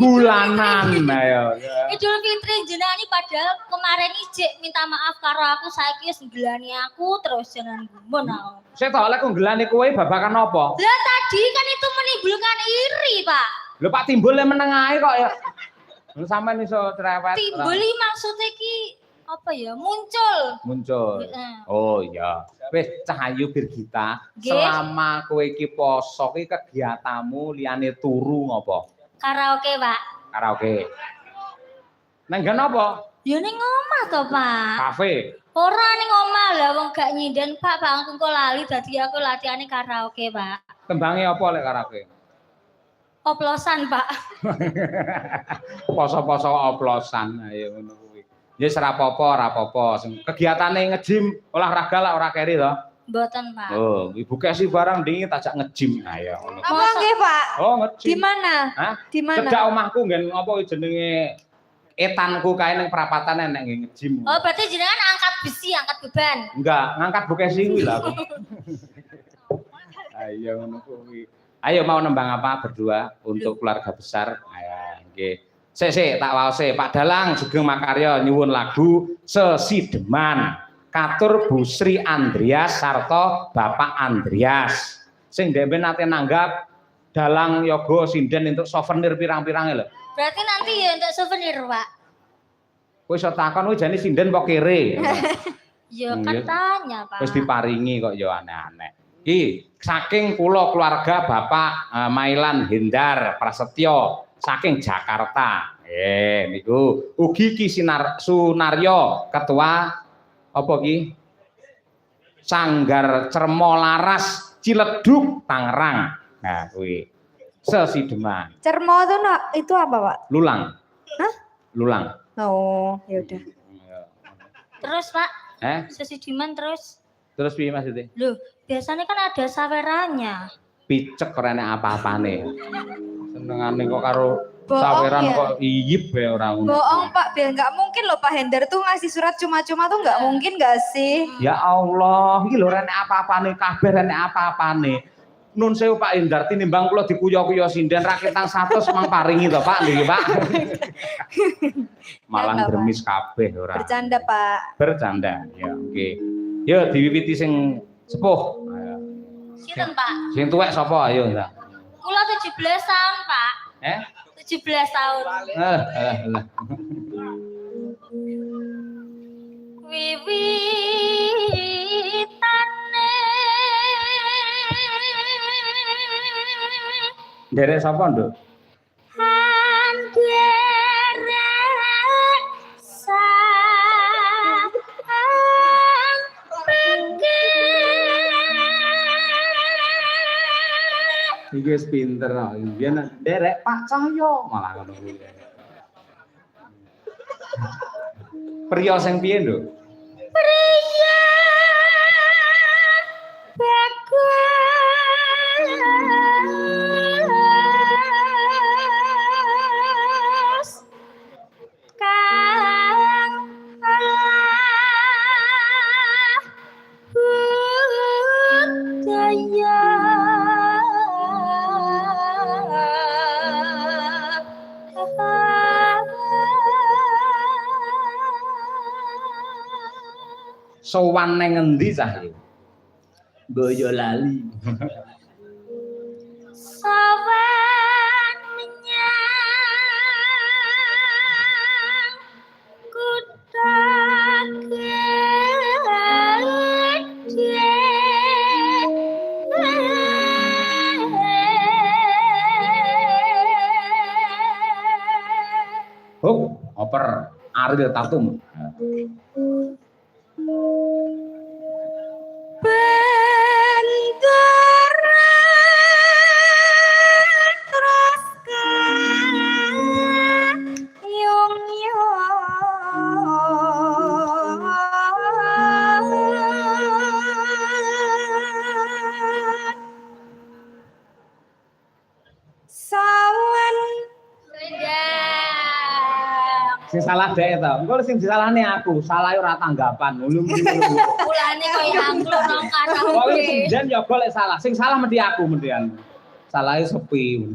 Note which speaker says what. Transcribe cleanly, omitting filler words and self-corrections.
Speaker 1: bulanan ayo.
Speaker 2: Idul Fitri jenengan padahal kemarin ijek minta maaf karo aku saiki wis ngelani aku terus jangan gumun aku.
Speaker 1: Saya tak oleh kok ngelani kowe babakan apa?
Speaker 2: Lah tadi kan itu menimbulkan iri, Pak.
Speaker 1: Lho Pak timbul meneng ae kok ya. Lho sampean iso cerewet.
Speaker 2: Timbul maksudnya ki apa ya? Muncul.
Speaker 1: Oh iya. Wis Cahayu Birgita, selama kowe iki poso ki kegiatanmu liyane turu ngopo?
Speaker 2: Karaoke, Pak.
Speaker 1: Karaoke. Nang nggon apa?
Speaker 2: Ya ning omah to, Pak.
Speaker 1: Kafe.
Speaker 2: Ora ning omah lah wong gak nyinden, Pak. Bang engko lali dadi aku latihane karaoke, Pak.
Speaker 1: Tembange apa lek karaoke?
Speaker 2: Oplosan, Pak.
Speaker 1: Poso-poso oplosan ayo ngono kuwi. Ya ora apa-apa. Kegiatane nge-gym, olahraga lah ora keri to.
Speaker 2: Mboten, Pak.
Speaker 1: Oh, Ibu Kesi barang dingin tajak nge-gym. Ayo ngono.
Speaker 3: Apa nggih, Pak?
Speaker 1: Oh, nge-gym.
Speaker 3: Di mana?
Speaker 1: Hah?
Speaker 3: Di mana?
Speaker 1: Cedak omahku nggen apa jenenge etanku kae ning perapatan enek nge-gym.
Speaker 2: Oh, berarti jenengan angkat besi, angkat beban.
Speaker 1: Enggak, ngangkat Bu Kesi kuwi lho aku. Ayo ngono kuwi. Ayo mau nembang apa berdua untuk keluarga besar. Ayo nggih. Sik tak waose Pak Dalang Sugeng Makarya nyuwun lagu Sesideman katur Bu Sri Andreas sarta Bapak Andreas. Sing dhewe nate nanggap Dalang Yoga sinden untuk souvenir pirang-pirang lho.
Speaker 2: Berarti nanti ya untuk souvenir, Pak.
Speaker 1: Kowe iso takon kuwi jane sinden apa kere.
Speaker 2: Ya katanya, Pak.
Speaker 1: Wis diparingi kok ya aneh-aneh. Iki saking kula keluarga Bapak Mailan Hendar Prasetyo saking Jakarta. Niku ugi Ki Sunaryo ketua apa ki? Sanggar Cermo Laras Ciledug Tangerang. Nah, kuwi Sesideman.
Speaker 3: Cermo itu apa, Pak?
Speaker 1: Lulang.
Speaker 3: Hah?
Speaker 1: Lulang.
Speaker 3: Oh, ya udah.
Speaker 2: Terus, Pak. Sesideman terus.
Speaker 1: Terus piye maksudnya?
Speaker 2: Loh, biasanya kan ada sawerannya.
Speaker 1: Picek ora enek apa-apane. Senengane kok karo
Speaker 3: Boong
Speaker 1: saweran
Speaker 3: ya?
Speaker 1: kok iyip ya ora ngono.
Speaker 3: Bohong, Pak. Biar nggak mungkin loh Pak Hendar tuh ngasih surat cuma-cuma tuh nggak mungkin nggak sih?
Speaker 1: Ya Allah, iki lho ora enek apa-apane, kabeh ora enek apa-apane. Nun sewu Pak Hendar tinimbang kula dikuyo-kuyo sinden raketang 100 mang paringi to Pak nggih Pak. Malah bermis kabeh ora.
Speaker 3: Bercanda, Pak.
Speaker 1: Bercanda. Ya oke. Yo diwiwiti sing sepuh.
Speaker 2: Sinten, Pak?
Speaker 1: Sing tuwek sapa ayo ta.
Speaker 2: Kula 17 tahun, Pak. 17 tahun.
Speaker 1: Alah.
Speaker 2: Wiwitane
Speaker 1: Derek sapa, Nduk?
Speaker 2: Derek sang
Speaker 1: Iki wis pinter kok. Biyen derek Pak Cahyo malah ngono kuwi. Priya sing piye, Nduk?
Speaker 2: Priya bagus kang Allah budaya
Speaker 1: Sowan nang ngendi Cahyo? Boyolali.
Speaker 2: Sowan menyang kutha gedhe
Speaker 1: Oper Ariel Tatum. Sing salah dhek to. Engko sing disalahne aku, salahe ora tanggapan.
Speaker 2: Mulane koyo angklung nang karaoke.
Speaker 1: Kok sinden ya golek salah. Sing salah mesti aku mendhian. Salahe sepi.